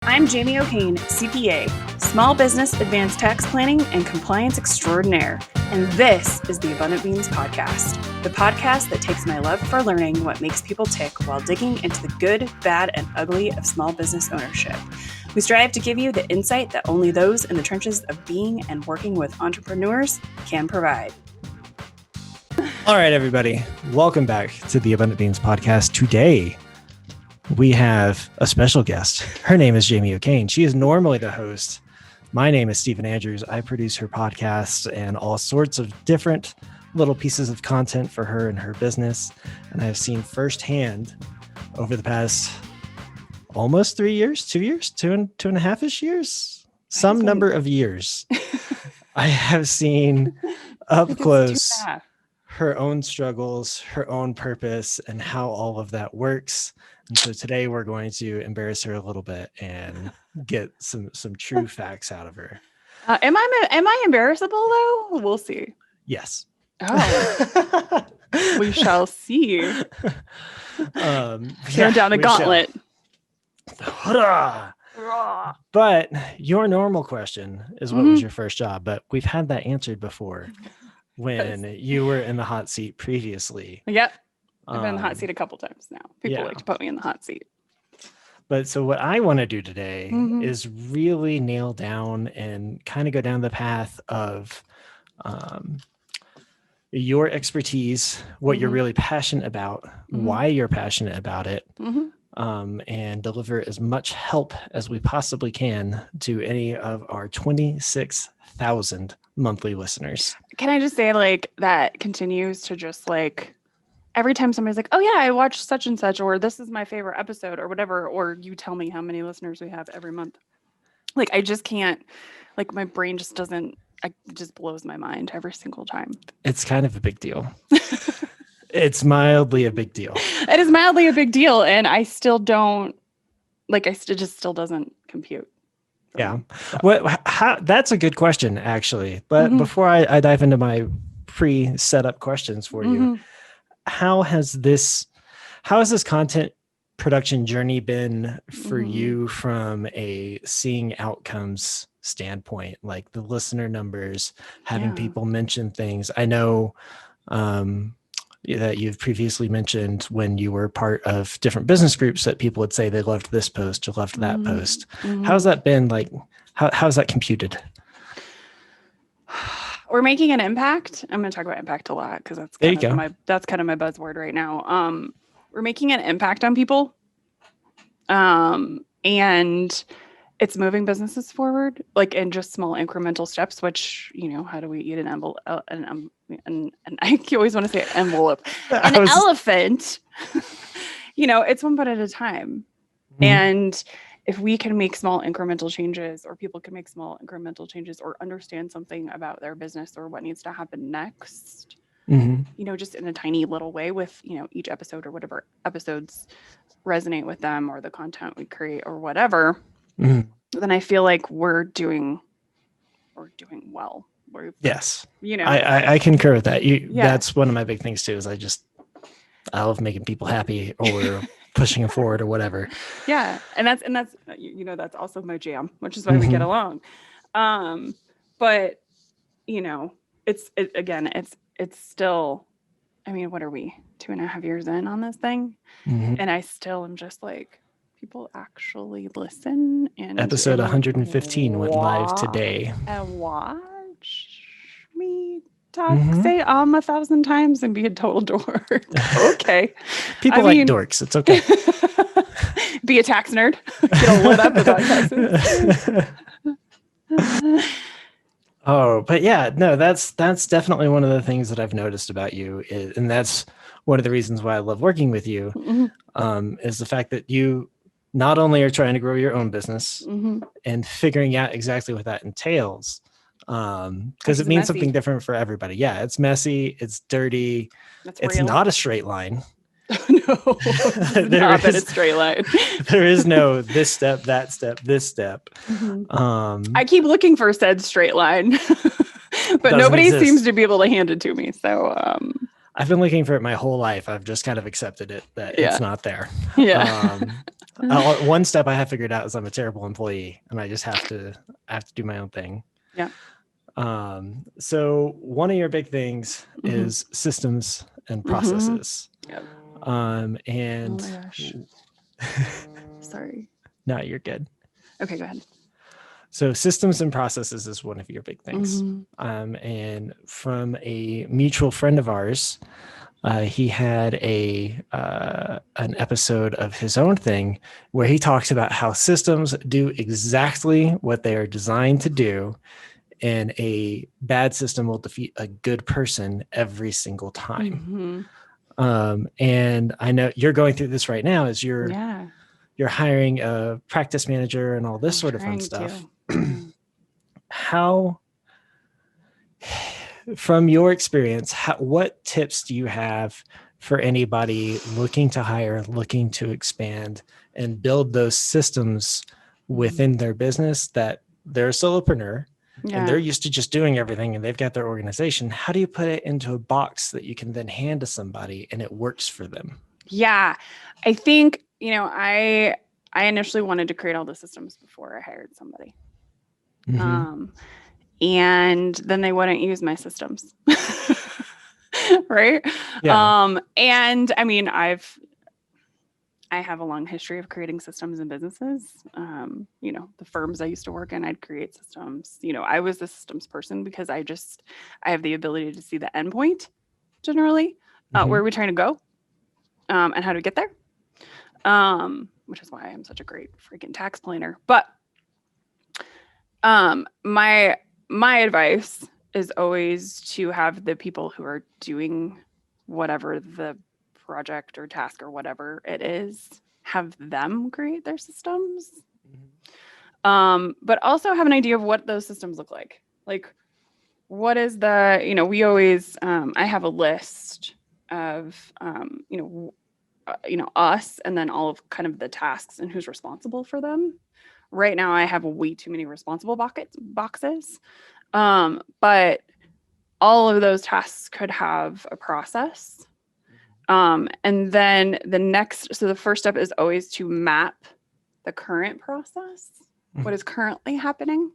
I'm Jamie O'Kane, CPA, Small Business Advanced Tax Planning and Compliance Extraordinaire, and this is the Abundant Beans Podcast, the podcast that takes my love for learning what makes people tick while digging into the good, bad, and ugly of small business ownership. We strive to give you the insight that only those in the trenches of being and working with entrepreneurs can provide. All right, everybody, welcome back to the Abundant Beans Podcast. Today, we have a special guest. Her name is Jamie O'Kane. She is normally the host. My name is Stephen Andrews. I produce her podcast and all sorts of different little pieces of content for her and her business. And I've seen firsthand over the past almost 3 years, 2 years, two and a half-ish years, some number of years. I have seen up close her own struggles, her own purpose, and how all of that works. And so today we're going to embarrass her a little bit and get some true facts out of her. Am I embarrassable though? We'll see. Yes. Oh, we shall see. Throwing down the gauntlet. But your normal question is, what was your first job? But we've had that answered before when you were in the hot seat previously. Yep. I've been in the hot seat a couple times now. People like to put me in the hot seat. But so what I want to do today is really nail down and kind of go down the path of your expertise, what you're really passionate about, why you're passionate about it, and deliver as much help as we possibly can to any of our 26,000 monthly listeners. Can I just say, like, that continues to just like, every time somebody's like, oh yeah, I watched such and such, or this is my favorite episode or whatever, or you tell me how many listeners we have every month. Like, I just can't, like, my brain just doesn't, it just blows my mind every single time. It's kind of a big deal. It's mildly a big deal. It is mildly a big deal. And I still don't, like, it just still doesn't compute. Yeah. Well, that's a good question, actually. But before I dive into my pre-set up questions for you, how has this content production journey been for you from a seeing outcomes standpoint, like the listener numbers, having people mention things? I know that you've previously mentioned when you were part of different business groups that people would say they loved this post or loved that post. How's that been? Like, how's that computed? We're making an impact. I'm going to talk about impact a lot because that's kind of my buzzword right now. We're making an impact on people, and it's moving businesses forward, like in just small incremental steps. Which, you know, how do we eat an envelope? And I always want to say envelope. An elephant. You know, it's one bite at a time, and if we can make small incremental changes, or people can make small incremental changes, or understand something about their business or what needs to happen next, you know, just in a tiny little way with, you know, each episode or whatever episodes resonate with them, or the content we create or whatever, then I feel like we're doing well. Yes. You know, I concur with that. That's one of my big things too, is I love making people happy or pushing them forward or whatever. Yeah. And that's, you know, that's also my jam, which is why we get along. But you know, it's still, I mean, what are we, 2.5 years in on this thing? And I still am just like, people actually listen. And episode 115 went live today. And watch me talk, say 1,000 times and be a total dork. Okay. People like dorks. It's okay. Be a tax nerd. Get lit up about taxes. Oh, but yeah, no, that's definitely one of the things that I've noticed about you, and that's one of the reasons why I love working with you, is the fact that you not only are trying to grow your own business and figuring out exactly what that entails, because it means something different for everybody. Yeah, it's messy, it's dirty, it's not a straight line. No, not that it's straight line. There is no this step, that step, this step. I keep looking for said straight line, but nobody seems to be able to hand it to me. So I've been looking for it my whole life. I've just kind of accepted it that it's not there. Yeah. One step I have figured out is I'm a terrible employee, and I just have to do my own thing. Yeah. So one of your big things is systems and processes. Yep. And oh my gosh. Sorry. No, you're good. Okay, go ahead. So systems and processes is one of your big things. And from a mutual friend of ours, he had an episode of his own thing where he talks about how systems do exactly what they are designed to do, and a bad system will defeat a good person every single time. And I know you're going through this right now as you're hiring a practice manager and all this sort of fun stuff. How, from your experience, what tips do you have for anybody looking to hire, looking to expand and build those systems within their business, that they're a solopreneur and they're used to just doing everything and they've got their organization? How do you put it into a box that you can then hand to somebody and it works for them? Yeah, I think, I initially wanted to create all the systems before I hired somebody. And then they wouldn't use my systems. Right. Yeah. And I mean, I have a long history of creating systems in businesses. The firms I used to work in, I'd create systems. I was the systems person because I have the ability to see the endpoint generally, where we're trying to go, and how to get there. Which is why I'm such a great freaking tax planner. But my advice is always to have the people who are doing whatever the project or task or whatever it is, have them create their systems. But also have an idea of what those systems look like. Like, what is we always, I have a list of, us, and then all of kind of the tasks and who's responsible for them. Right now I have way too many responsible boxes. But all of those tasks could have a process. And then the first step is always to map the current process, what is currently happening,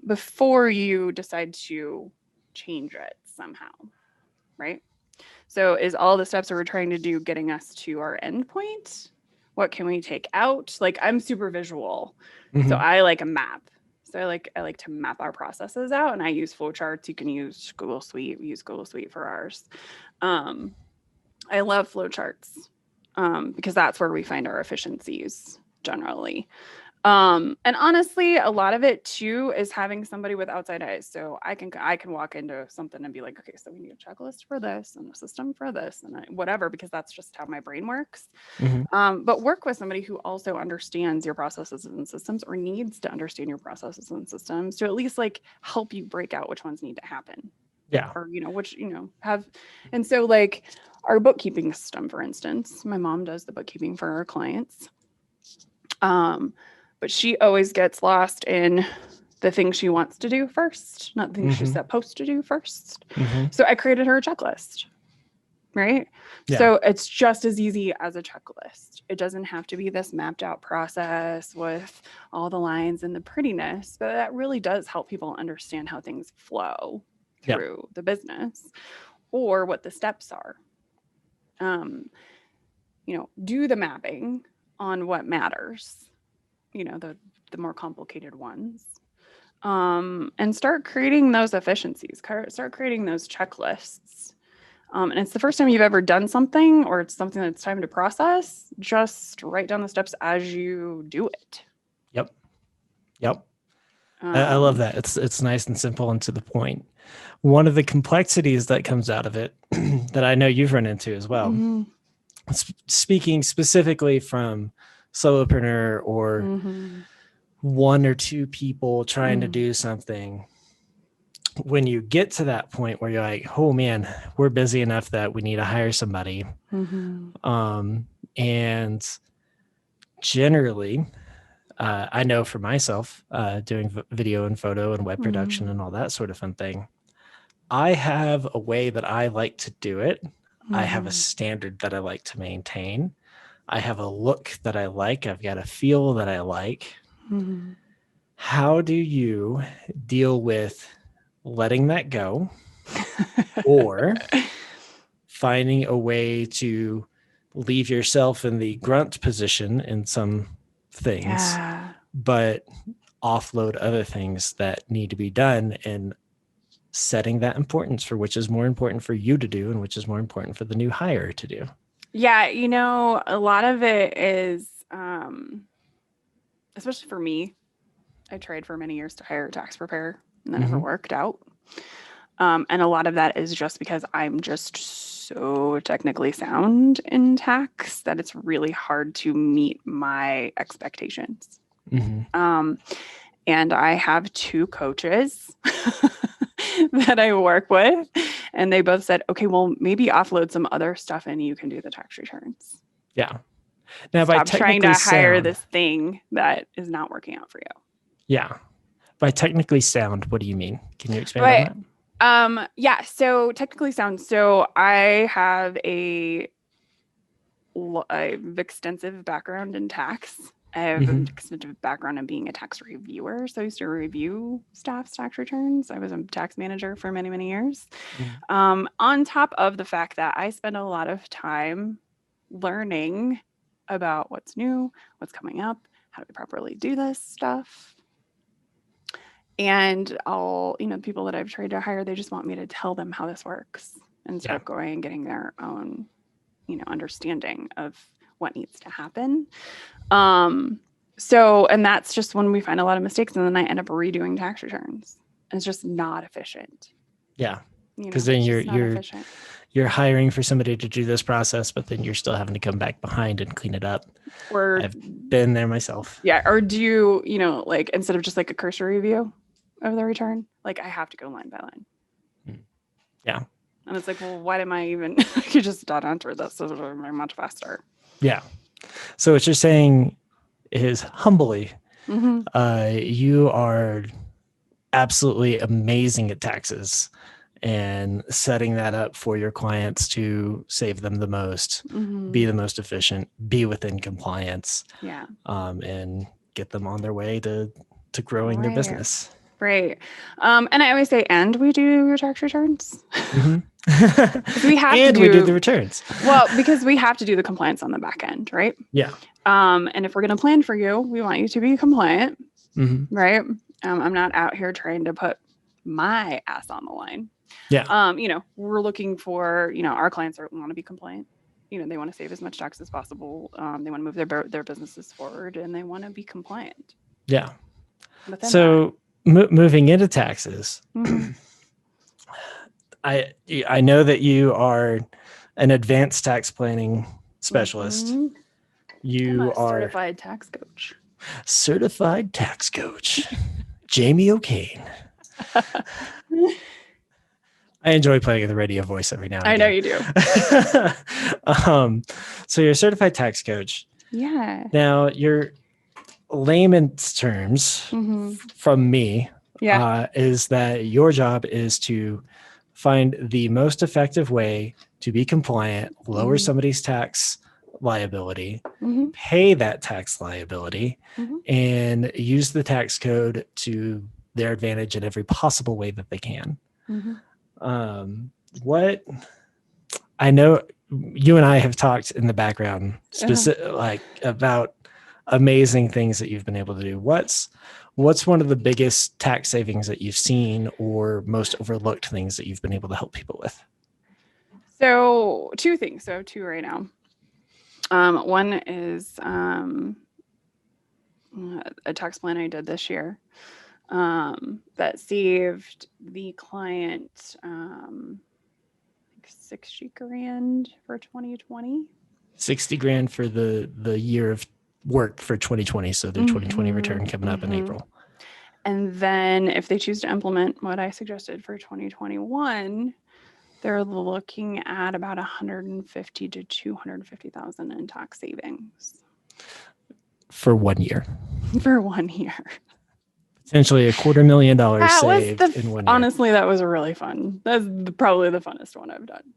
before you decide to change it somehow, right? So is all the steps that we're trying to do getting us to our endpoint? What can we take out? Like, I'm super visual, so I like a map. So I like to map our processes out, and I use flowcharts. You can use Google Suite. We use Google Suite for ours. I love flowcharts because that's where we find our efficiencies generally. And honestly, a lot of it too is having somebody with outside eyes. So I can walk into something and be like, okay, so we need a checklist for this and a system for this and whatever, because that's just how my brain works. But work with somebody who also understands your processes and systems, or needs to understand your processes and systems, to at least like help you break out which ones need to happen. Yeah. Or, which, have. And so like our bookkeeping system, for instance, my mom does the bookkeeping for our clients. But she always gets lost in the things she wants to do first, not the things she's supposed to do first. So I created her a checklist, right? Yeah. So it's just as easy as a checklist. It doesn't have to be this mapped out process with all the lines and the prettiness, but that really does help people understand how things flow through the business, or what the steps are. Do the mapping on what matters, the more complicated ones, and start creating those efficiencies, start creating those checklists. And it's the first time you've ever done something, or it's something that's time to process, just write down the steps as you do it. Yep. I love that. It's nice and simple and to the point. One of the complexities that comes out of it that I know you've run into as well, speaking specifically from solopreneur or one or two people trying to do something, when you get to that point where you're like, oh man, we're busy enough that we need to hire somebody. And generally, I know for myself, doing video and photo and web production and all that sort of fun thing, I have a way that I like to do it. I have a standard that I like to maintain. I have a look that I like. I've got a feel that I like. Mm-hmm. How do you deal with letting that go or finding a way to leave yourself in the grunt position in some things, but offload other things that need to be done, and setting that importance for which is more important for you to do and which is more important for the new hire to do? Yeah, a lot of it is, especially for me, I tried for many years to hire a tax preparer and that never worked out. And a lot of that is just because I'm just so technically sound in tax that it's really hard to meet my expectations. And I have 2 coaches that I work with, and they both said, okay, well, maybe offload some other stuff and you can do the tax returns. Yeah. Now, stop trying to hire this thing that is not working out for you. Yeah. By technically sound, what do you mean? Can you expand on that? Yeah. So technically sound. So I have a extensive background in tax. I have an extensive background in being a tax reviewer. So I used to review staff's tax returns. I was a tax manager for many, many years. On top of the fact that I spend a lot of time learning about what's new, what's coming up, how do we properly do this stuff. And the people that I've tried to hire, they just want me to tell them how this works instead of going and getting their own, understanding of what needs to happen. And that's just when we find a lot of mistakes, and then I end up redoing tax returns. And it's just not efficient. Yeah. Because then you're hiring for somebody to do this process, but then you're still having to come back behind and clean it up. Or I've been there myself. Yeah. Or do you, instead of just like a cursory review of the return, I have to go line by line. Yeah. And it's like, well, why am I even, I could just not enter this. This would be much faster. Yeah. So what you're saying is humbly, you are absolutely amazing at taxes and setting that up for your clients to save them the most, be the most efficient, be within compliance, and get them on their way to growing their business. Right. And I always say, and we do your tax returns. We have we do the returns. Well, because we have to do the compliance on the back end, right? Yeah. And if we're going to plan for you, we want you to be compliant, right? I'm not out here trying to put my ass on the line. Yeah. We're looking for, our clients want to be compliant. They want to save as much tax as possible. They want to move their businesses forward, and they want to be compliant. Yeah. So moving into taxes, I know that you are an advanced tax planning specialist. You are certified tax coach. Certified tax coach, Jamie O'Kane. I enjoy playing the radio voice every now and again. I know you do. So you're a certified tax coach. Yeah. Now, your layman's terms from me is that your job is to find the most effective way to be compliant, lower somebody's tax liability, pay that tax liability, and use the tax code to their advantage in every possible way that they can. What I know, you and I have talked in the background about amazing things that you've been able to do. What's one of the biggest tax savings that you've seen, or most overlooked things that you've been able to help people with? So 2 things. So 2 right now. One is a tax plan I did this year that saved the client $60,000 for 2020. $60,000 for the year of work for 2020. So their 2020 return coming up in April. And then if they choose to implement what I suggested for 2021, they're looking at about $150,000 to $250,000 in tax savings for 1 year. For 1 year. Potentially $250,000 saved in 1 year. Honestly, that was really fun. That's probably the funnest one I've done.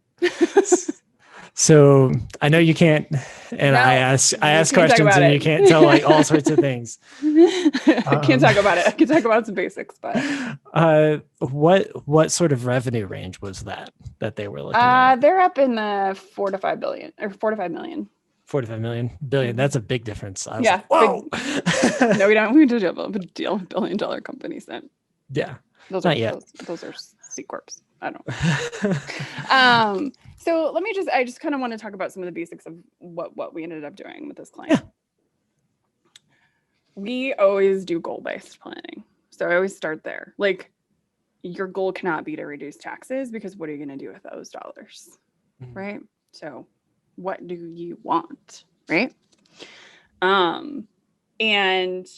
So I know you can't, and I ask questions and you can't tell like all sorts of things. I can't talk about it. I can talk about some basics, but what sort of revenue range was that they were looking at? They're up in the 4 to 5 billion or 4 to 5 million. 45 million billion. That's a big difference. I was yeah. Like, whoa. No, we don't. We do have a deal with $1 billion companies then. Yeah. Those Not are yet. Those are C corps. I don't. So I just kind of want to talk about some of the basics of what we ended up doing with this client. Yeah. We always do goal-based planning. So I always start there. Like, your goal cannot be to reduce taxes, because what are you going to do with those dollars? Mm-hmm. Right? So what do you want? Right? And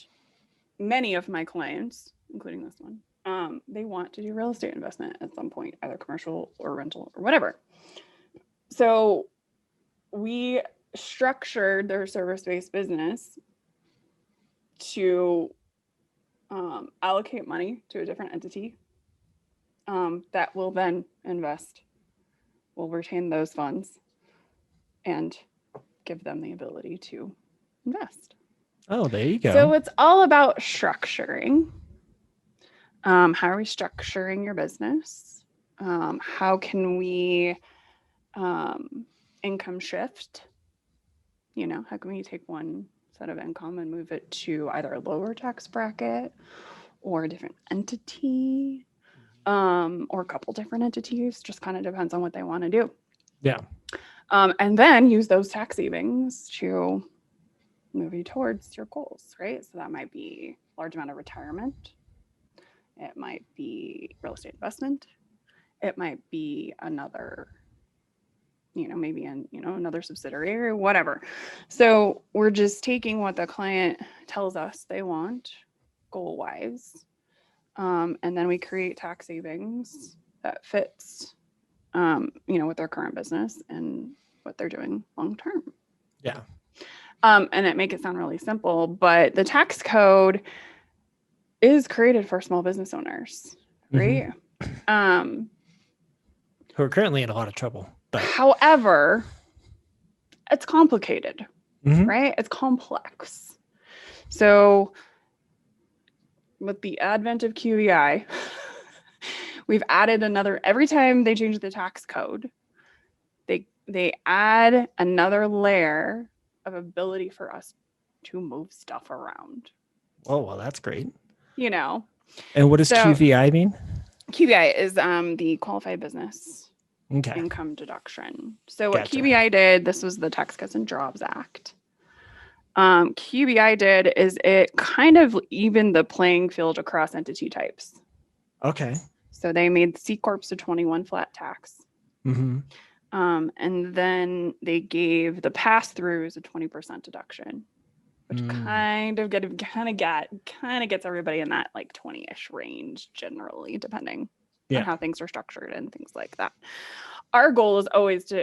many of my clients, including this one, they want to do real estate investment at some point, either commercial or rental or whatever. So we structured their service-based business to allocate money to a different entity that will then invest, will retain those funds, and give them the ability to invest. Oh, there you go. So it's all about structuring. How are we structuring your business? How can we income shift? How can we take one set of income and move it to either a lower tax bracket or a different entity, or a couple different entities? Just kind of depends on what they want to do. Yeah. And then use those tax savings to move you towards your goals, right? So that might be a large amount of retirement. It might be real estate investment. It might be another, maybe another subsidiary or whatever. So we're just taking what the client tells us they want goal-wise. And then we create tax savings that fits, with their current business and what they're doing long-term. Yeah. And it make it sound really simple, but the tax code is created for small business owners, right? Mm-hmm. Who are currently in a lot of trouble. But however, it's complicated, mm-hmm. right? It's complex. So with the advent of QBI, we've added every time they change the tax code, they add another layer of ability for us to move stuff around. Oh, well, that's great. And what does QVI mean? QBI is the qualified business income deduction. So what QBI did, this was the Tax Cuts and Jobs Act. QBI did is it kind of evened the playing field across entity types. Okay. So they made C corps a 21 flat tax. Mm-hmm. And then they gave the pass-throughs a 20% deduction, which kind of gets everybody in that like 20-ish range generally, depending on how things are structured and things like that. Our goal is always to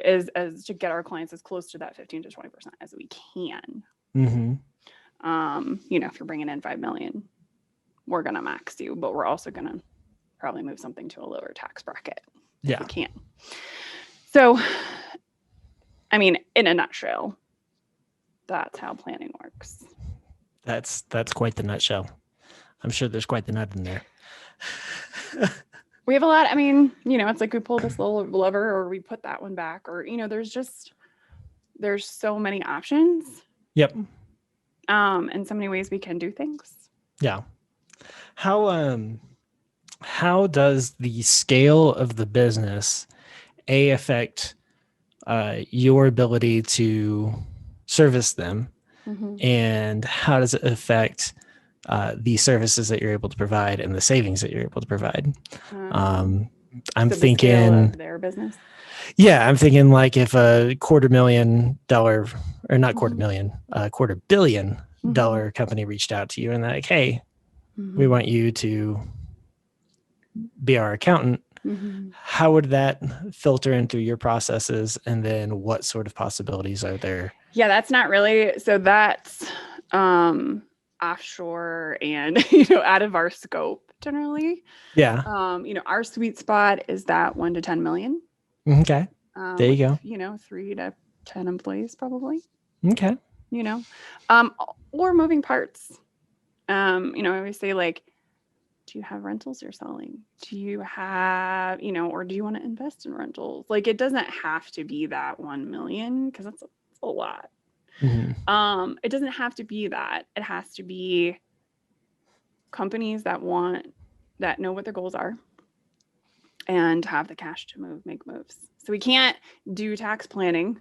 get our clients as close to that 15 to 20% as we can. Mm-hmm. If you're bringing in $5 million, we're gonna max you, but we're also gonna probably move something to a lower tax bracket if we can. So, in a nutshell, that's how planning works. That's quite the nutshell. I'm sure there's quite the nut in there. We have a lot. It's like we pull this little lever or we put that one back, or, there's so many options. Yep. And so many ways we can do things. Yeah. How does the scale of the business affect your ability to service them, and how does it affect the services that you're able to provide and the savings that you're able to provide? I'm thinking their business. Yeah, I'm thinking like if a $250,000 or not $250,000, $250 million company reached out to you and like, hey, we want you to be our accountant. How would that filter in through your processes? And then what sort of possibilities are there? Yeah, that's not really. So that's offshore and, out of our scope generally. Yeah. Our sweet spot is that 1 to 10 million. Okay. There you go. 3 to 10 employees probably. Okay. Or moving parts. I always say, like, do you have rentals you're selling? Do you have, or do you want to invest in rentals? Like, it doesn't have to be that 1 million, because that's a lot. Mm-hmm. It doesn't have to be that. It has to be companies that know what their goals are and have the cash to make moves. So we can't do tax planning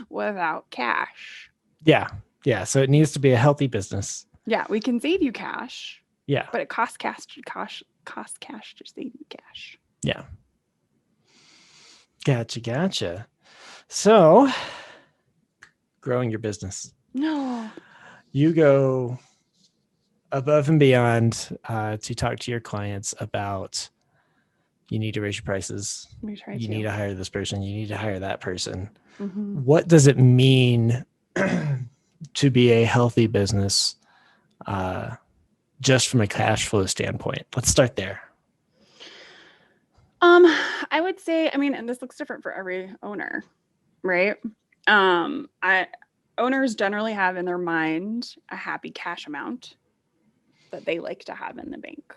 without cash. Yeah. Yeah. So it needs to be a healthy business. Yeah. We can save you cash. Yeah. But it costs cash to save you cash. Yeah. Gotcha. So, growing your business. No. You go above and beyond to talk to your clients about, you need to raise your prices. You need to hire this person. You need to hire that person. Mm-hmm. What does it mean to be a healthy business, just from a cash flow standpoint? Let's start there. I would say, and this looks different for every owner, right? Owners generally have in their mind a happy cash amount that they like to have in the bank.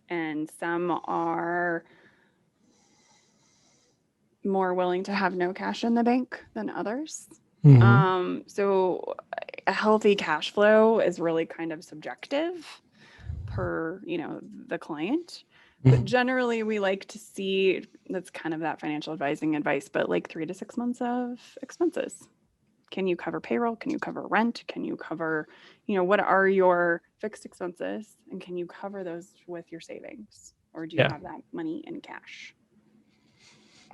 And some are more willing to have no cash in the bank than others. Mm-hmm. So a healthy cash flow is really kind of subjective per, the client. But generally, we like to see, that's kind of that financial advising advice, but like 3 to 6 months of expenses. Can you cover payroll? Can you cover rent? Can you cover, what are your fixed expenses? And can you cover those with your savings? Or do you have that money in cash?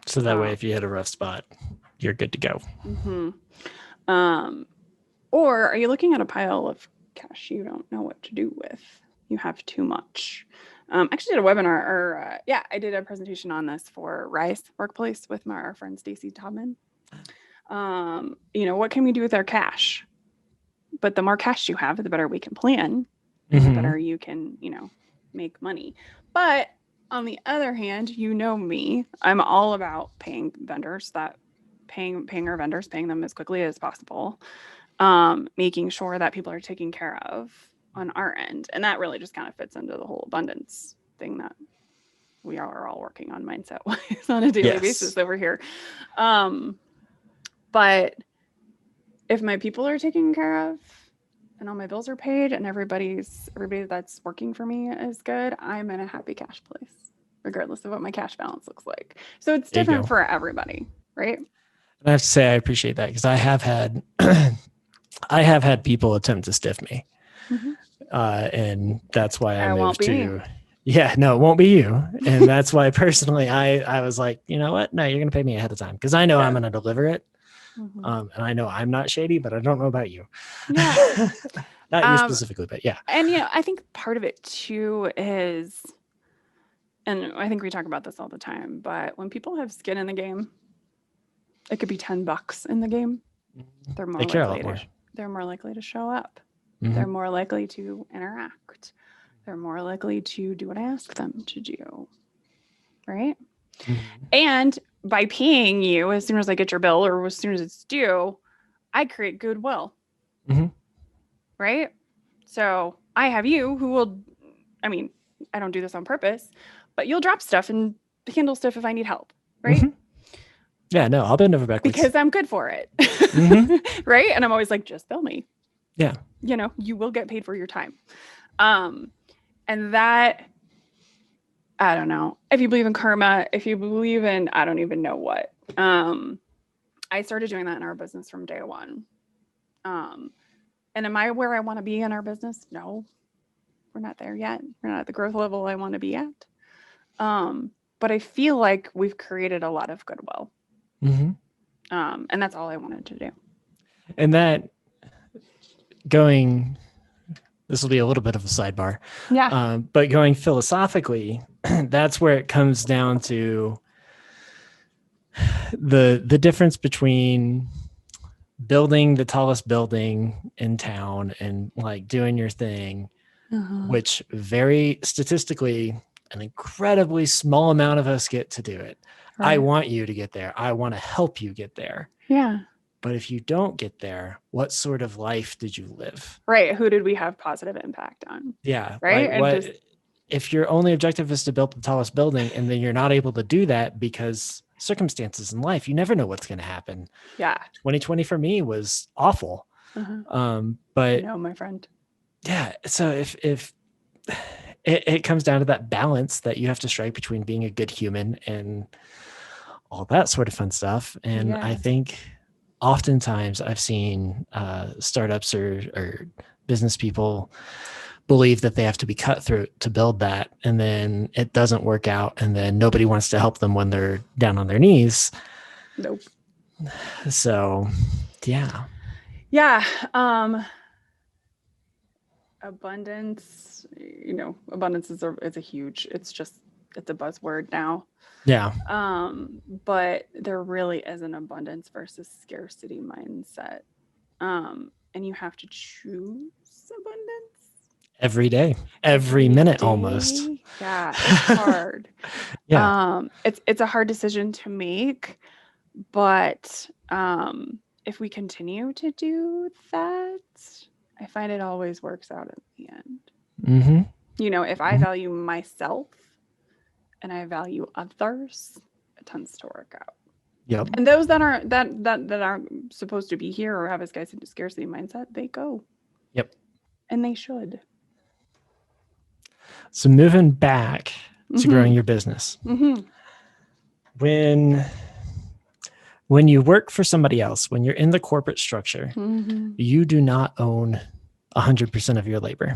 So that way, if you hit a rough spot, you're good to go. Mm-hmm. Or are you looking at a pile of cash you don't know what to do with? You have too much. I actually did a webinar, I did a presentation on this for Rise Workplace with our friend Stacy Tobman. What can we do with our cash? But the more cash you have, the better we can plan, and the better you can, make money. But on the other hand, me, I'm all about paying vendors, paying our vendors, paying them as quickly as possible, making sure that people are taken care of on our end. And that really just kind of fits into the whole abundance thing that we are all working on mindset-wise on a daily basis over here. But if my people are taken care of and all my bills are paid and everybody that's working for me is good, I'm in a happy cash place, regardless of what my cash balance looks like. So it's different for everybody, right? And I have to say, I appreciate that, because I have had people attempt to stiff me. Mm-hmm. And that's why I moved to, it won't be you. And that's why personally, I was like, you know what? No, you're going to pay me ahead of time, because I know I'm going to deliver it. Mm-hmm. And I know I'm not shady, but I don't know about you. Yeah. Not you specifically, but yeah. And, I think part of it too is, and I think we talk about this all the time, but when people have skin in the game, it could be $10 in the game. They're more likely to show up. Mm-hmm. They're more likely to interact. They're more likely to do what I ask them to do. Right? Mm-hmm. And by paying you as soon as I get your bill or as soon as it's due, I create goodwill. Mm-hmm. Right? So I have you who will, I don't do this on purpose, but you'll drop stuff and handle stuff if I need help. Right? Mm-hmm. Yeah, no, I'll bend over backwards. Because I'm good for it. Mm-hmm. Right? And I'm always like, just bill me. Yeah. You will get paid for your time. And that, I don't know. If you believe in karma, if you believe in, I don't even know what. I started doing that in our business from day one. And am I where I want to be in our business? No, we're not there yet. We're not at the growth level I want to be at. But I feel like we've created a lot of goodwill. Mm-hmm. And that's all I wanted to do. And this will be a little bit of a sidebar. Yeah. But going philosophically, that's where it comes down to the difference between building the tallest building in town and like doing your thing, which very statistically, an incredibly small amount of us get to do it. Right. I want you to get there. I want to help you get there. Yeah. But if you don't get there, what sort of life did you live? Right. Who did we have positive impact on? Yeah. Right. Like if your only objective is to build the tallest building and then you're not able to do that because circumstances in life, you never know what's going to happen. Yeah. 2020 for me was awful. But no, my friend. Yeah. So if it comes down to that balance that you have to strike between being a good human and all that sort of fun stuff. And I think oftentimes I've seen startups or business people believe that they have to be cutthroat to build that. And then it doesn't work out. And then nobody wants to help them when they're down on their knees. Nope. So, yeah. Yeah. Abundance, abundance is a huge, it's a buzzword now. Yeah. But there really is an abundance versus scarcity mindset. And you have to choose abundance every day, every minute almost. Yeah, it's hard. Yeah. It's a hard decision to make, but if we continue to do that, I find it always works out in the end. Mm-hmm. If I value myself and I value others, it tends to work out. Yep. And those that aren't supposed to be here or have a scarcity mindset, they go. Yep. And they should. So moving back to growing your business. Mm-hmm. When you work for somebody else, when you're in the corporate structure, you do not own 100% of your labor.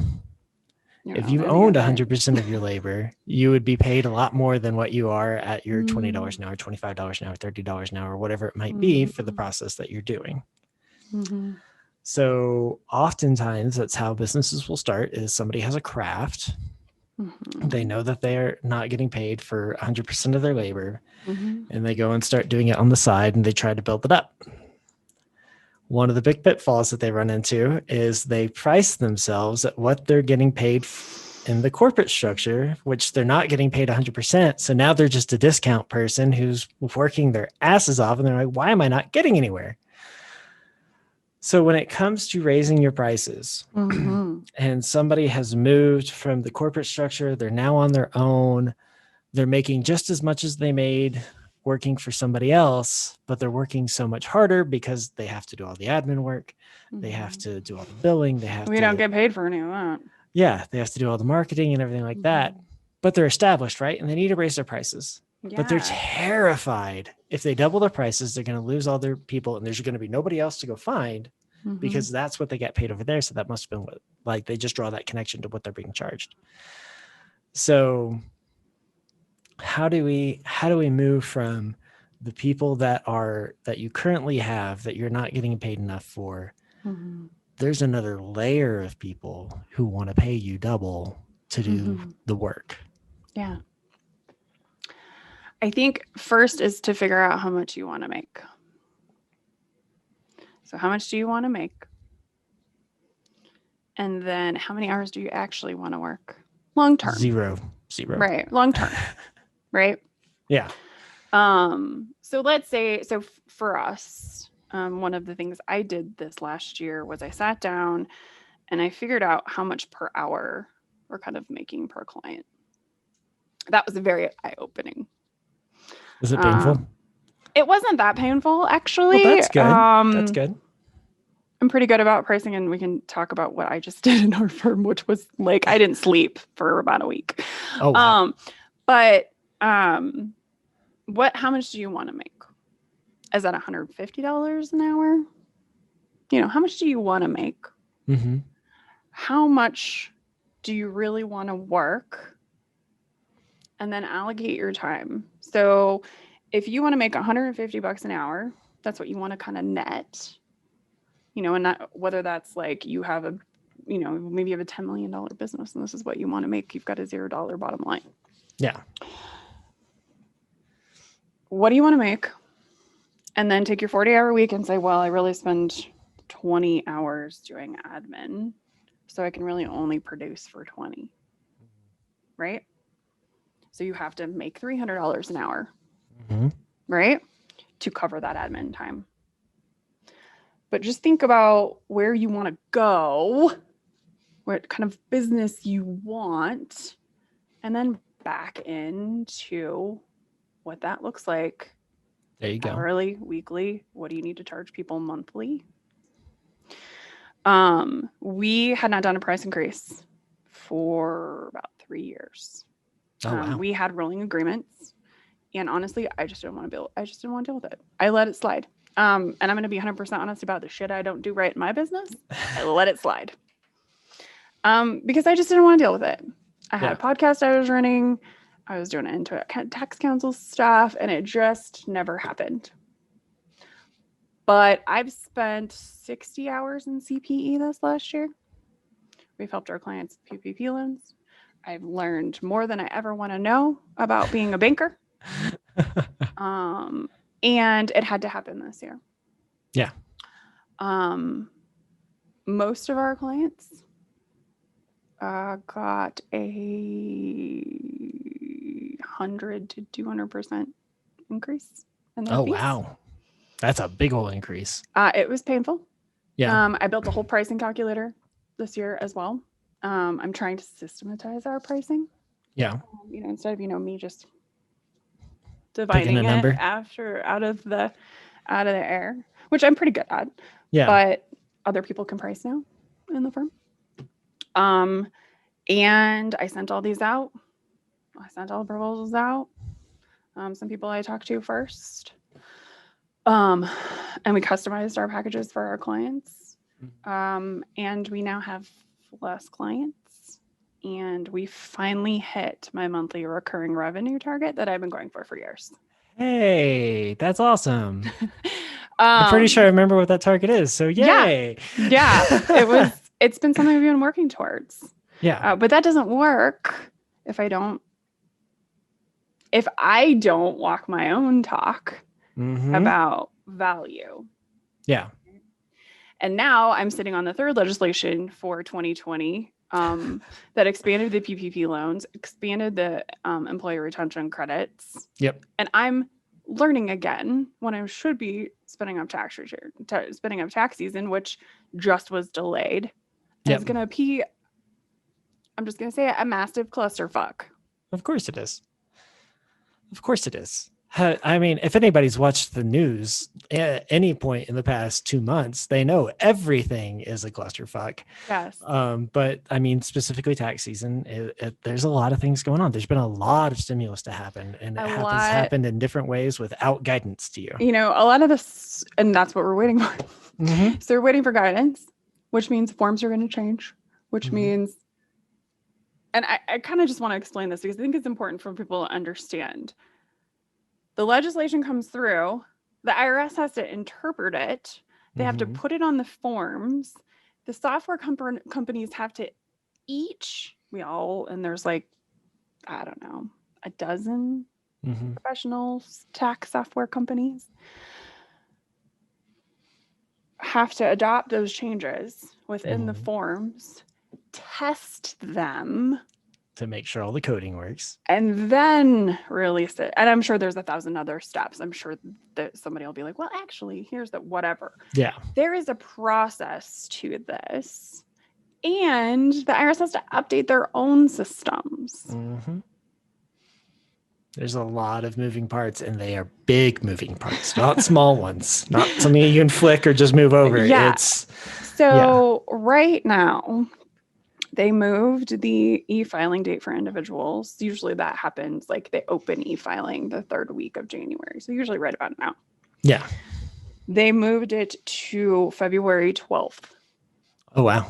If you owned 100% of your labor, you would be paid a lot more than what you are at your $20 an hour, $25 an hour, $30 an hour, whatever it might be for the process that you're doing. So oftentimes that's how businesses will start is somebody has a craft. They know that they're not getting paid for 100% of their labor and they go and start doing it on the side and they try to build it up. One of the big pitfalls that they run into is they price themselves at what they're getting paid in the corporate structure, which they're not getting paid 100%. So now they're just a discount person who's working their asses off and they're like, why am I not getting anywhere? So when it comes to raising your prices and somebody has moved from the corporate structure, they're now on their own, they're making just as much as they made working for somebody else, but they're working so much harder because they have to do all the admin work. They have to do all the billing. We don't get paid for any of that. Yeah. They have to do all the marketing and everything like that, but they're established, right? And they need to raise their prices, but they're terrified. If they double their prices, they're going to lose all their people and there's going to be nobody else to go find because that's what they get paid over there. So that must've been what, they just draw that connection to what they're being charged. So how do we move from the people that you currently have that you're not getting paid enough for? There's another layer of people who want to pay you double to do the work. Yeah. I think first is to figure out how much you want to make. So how much do you want to make? And then how many hours do you actually want to work? Long term. Zero. Right. Long term. Right. Yeah. So let's say, for us, one of the things I did this last year was I sat down and I figured out how much per hour we're kind of making per client. That was very eye-opening. Was it painful? It wasn't that painful, actually. Well, that's good. That's good. I'm pretty good about pricing, and we can talk about what I just did in our firm, which was like I didn't sleep for about a week. Oh, wow. But how much do you want to make? Is that $150 an hour? How much do you want to make? How much do you really want to work? And then allocate your time. So if you want to make $150 an hour, that's what you want to kind of net. And that, whether that's like you have maybe you have a $10 million business and this is what you want to make, you've got a $0 bottom line. Yeah. What do you want to make? And then take your 40-hour week and say, well, I really spend 20 hours doing admin, so I can really only produce for 20. Right? So you have to make $300 an hour, Mm-hmm. right? To cover that admin time. But just think about where you want to go, what kind of business you want, and then back into what that looks like. There you go. Hourly, weekly, what do you need to charge people monthly? We had not done a price increase for about 3 years. Oh, wow. We had rolling agreements, and honestly, I just didn't want to deal with it. I let it slide. And I'm going to be 100% honest about the shit I don't do right in my business. I let it slide. Because I just didn't want to deal with it. I had a podcast I was running. I was doing tax council stuff, and it just never happened. But I've spent 60 hours in CPE this last year. We've helped our clients with PPP loans. I've learned more than I ever want to know about being a banker. And it had to happen this year. Yeah. Most of our clients got a 100 to 200% increase in their fees. Wow. That's a big old increase. It was painful. Yeah. I built a whole pricing calculator this year as well. I'm trying to systematize our pricing. Yeah. Instead of, me just dividing it out of the air, which I'm pretty good at. Yeah. But other people can price now in the firm. And I sent all these out. I sent all the proposals out. Some people I talked to first. And we customized our packages for our clients. And we now have less clients. And we finally hit my monthly recurring revenue target that I've been going for years. Hey, that's awesome. I'm pretty sure I remember what that target is. So yay. Yeah. It's been something we've been working towards. Yeah. But that doesn't work if I don't walk my own talk about value. Yeah. And now I'm sitting on the third legislation for 2020 that expanded the PPP loans, expanded the employee retention credits. Yep. And I'm learning again when I should be spinning up tax season, which just was delayed. Yep. It's going to be, I'm just going to say it, a massive clusterfuck. Of course it is. Of course it is. I mean, if anybody's watched the news at any point in the past 2 months, they know everything is a clusterfuck. Yes. But I mean, specifically tax season, there's a lot of things going on. There's been a lot of stimulus to happen, and it happened in different ways without guidance to you. A lot of this, and that's what we're waiting for. So we're waiting for guidance, which means forms are going to change, which means, and I kind of just want to explain this because I think it's important for people to understand. The legislation comes through, the IRS has to interpret it. They have to put it on the forms. The software companies have to and there's like, I don't know, a dozen professional tax software companies have to adopt those changes within the forms, test them, to make sure all the coding works, and then release it. And I'm sure there's 1,000 other steps. I'm sure that somebody will be like, well, actually, here's the whatever. Yeah. There is a process to this. And the IRS has to update their own systems. There's a lot of moving parts, and they are big moving parts, not small ones, not something you can flick or just move over. Yeah. Right now, they moved the e-filing date for individuals. Usually that happens, like they open e-filing the third week of January. So usually right about now. Yeah. They moved it to February 12th. Oh, wow.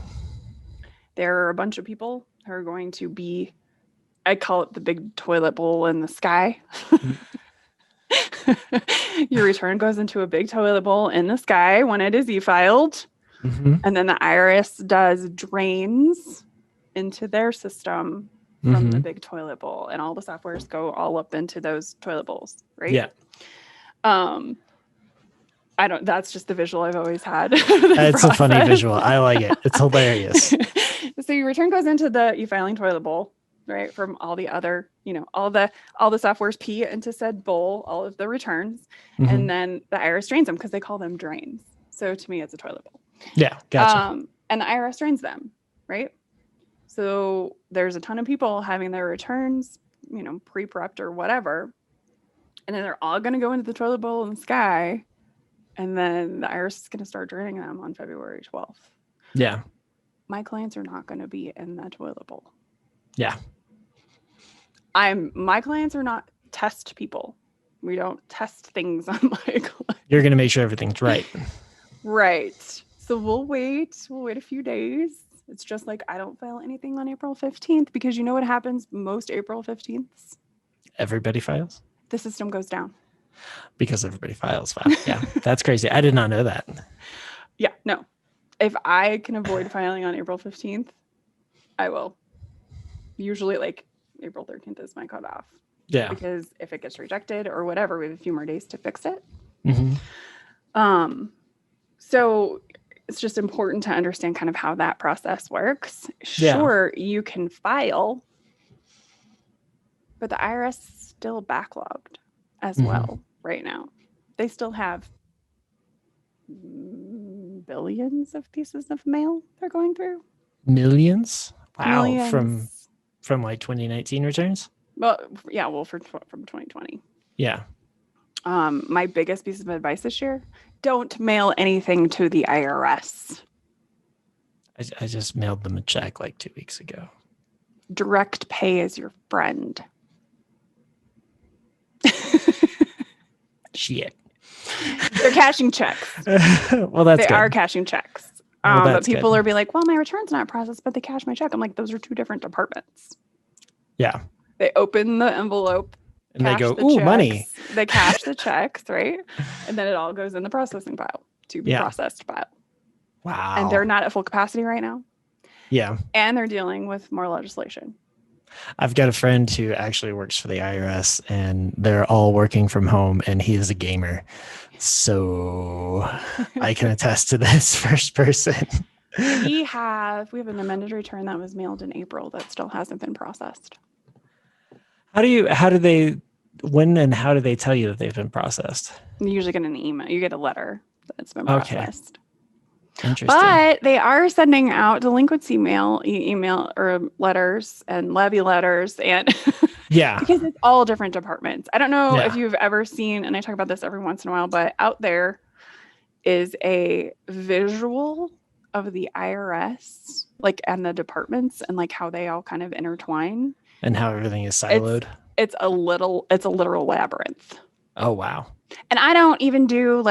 There are a bunch of people who are going to be, I call it the big toilet bowl in the sky. Your return goes into a big toilet bowl in the sky when it is e-filed. And then the IRS does drains into their system from the big toilet bowl, and all the softwares go all up into those toilet bowls, right? Yeah. That's just the visual I've always had. It's a funny visual. I like it. It's hilarious. So your return goes into the e-filing toilet bowl. right? From all the other, all the softwares pee into said bowl, all of the returns, and then the IRS drains them because they call them drains. So to me, it's a toilet bowl. Yeah, gotcha. And the IRS drains them, right? So there's a ton of people having their returns, pre-prepped or whatever, and then they're all going to go into the toilet bowl in the sky, and then the IRS is going to start draining them on February 12th. Yeah. My clients are not going to be in that toilet bowl. Yeah. My clients are not test people. We don't test things on my clients. You're going to make sure everything's right. Right. So we'll wait a few days. It's just like, I don't file anything on April 15th because you know what happens most April 15th? Everybody files? The system goes down. Because everybody files. Wow. Yeah. That's crazy. I did not know that. Yeah. No. If I can avoid filing on April 15th, I will. Usually like April 13th is my cutoff. Yeah. Because if it gets rejected or whatever, we have a few more days to fix it. So it's just important to understand kind of how that process works. Sure, you can file, but the IRS is still backlogged as well right now. They still have billions of pieces of mail they're going through. Millions? Wow. Millions. From like 2019 returns? Well, yeah, from 2020. Yeah. My biggest piece of advice this year, don't mail anything to the IRS. I just mailed them a check like 2 weeks ago. Direct pay is your friend. Shit. They're cashing checks. Well, that's They are cashing checks. But people are be like, well, my return's not processed, but they cash my check. I'm like, those are two different departments. Yeah. They open the envelope. And they go, ooh, money. They cash the checks, right? And then it all goes in the processing pile to be processed pile. Wow. And they're not at full capacity right now. Yeah. And they're dealing with more legislation. I've got a friend who actually works for the IRS, and they're all working from home, and he is a gamer. So I can attest to this first person. We have an amended return that was mailed in April that still hasn't been processed. When and how do they tell you that they've been processed? You usually get an email. You get a letter that it's been processed. Interesting. But they are sending out delinquency email or letters and levy letters and because it's all different departments. I don't know if you've ever seen, and I talk about this every once in a while, but out there is a visual of the IRS, like, and the departments and like how they all kind of intertwine. And how everything is siloed. It's a literal labyrinth. Oh, wow. And I don't even do